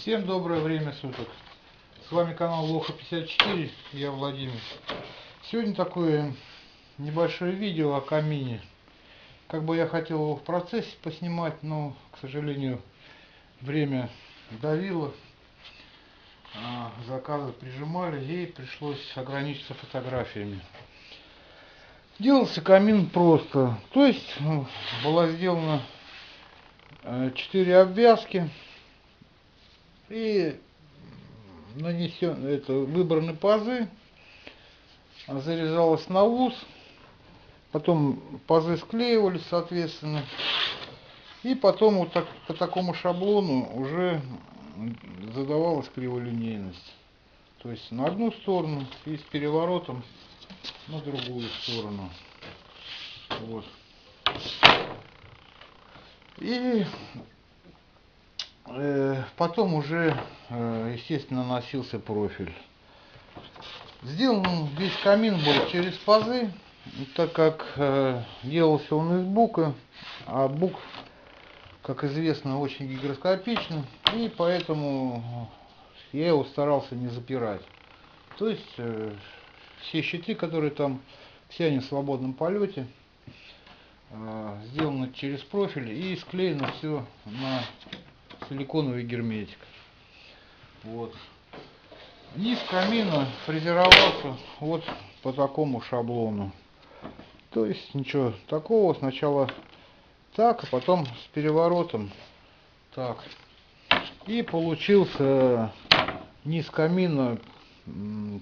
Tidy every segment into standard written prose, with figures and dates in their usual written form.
Всем доброе время суток. С вами канал Лоха 54, я Владимир. Сегодня такое небольшое видео о камине. Как бы я хотел его в процессе поснимать, но, к сожалению, время давило. Заказы прижимали и пришлось ограничиться фотографиями. Делался камин просто. То есть была сделана 4 обвязки. И выбраны пазы, зарезалась на ус, потом пазы склеивались соответственно, и потом вот так, по такому шаблону уже задавалась криволинейность, то есть на одну сторону и с переворотом на другую сторону. Вот. И потом уже естественно наносился профиль. Сделан весь камин был через пазы, так как делался он из бука, а бук, как известно, очень гигроскопичный, и поэтому я его старался не запирать. То есть все щиты, которые там, все они в свободном полете, сделано через профиль и склеено все на силиконовый герметик. Вот. Низ камина фрезеровался вот по такому шаблону. То есть ничего такого, сначала так, а потом с переворотом так. И получился низ камина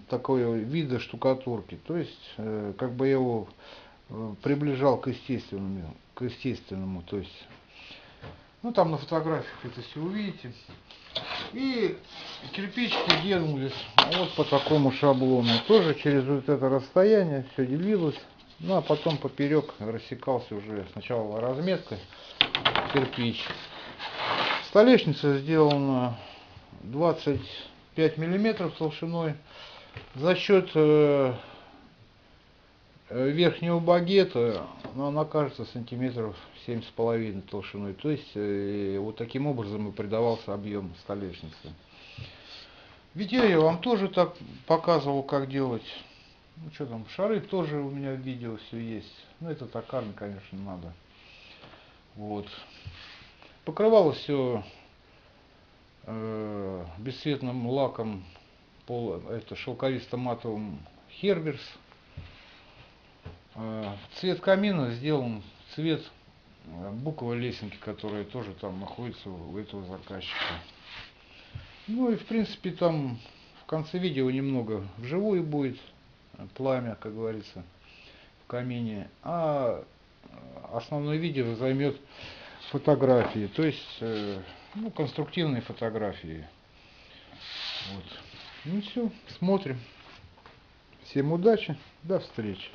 такого вида штукатурки. То есть как бы я его приближал к естественному, то есть, ну там на фотографиях это все увидите. И кирпичики делались вот по такому шаблону. Тоже через вот это расстояние все делилось. Ну а потом поперек рассекался уже сначала разметкой кирпич. Столешница сделана 25 миллиметров толщиной. За счет верхнего багета она кажется сантиметров 7,5 толщиной. То есть вот таким образом и придавался объем столешницы. Видео я вам тоже так показывал, как делать. Ну что там, шары тоже у меня в видео все есть. Ну это токарно, конечно, надо. Вот. Покрывалось все бесцветным лаком, это шелковисто-матовым Херберс. Цвет камина сделан цвет буковой лесенки, которая тоже там находится у этого заказчика. Ну и в принципе там в конце видео немного вживую будет пламя, как говорится, в камине, а основное видео займет фотографии, то есть ну, конструктивные фотографии. Вот. Ну все, смотрим. Всем удачи, до встречи.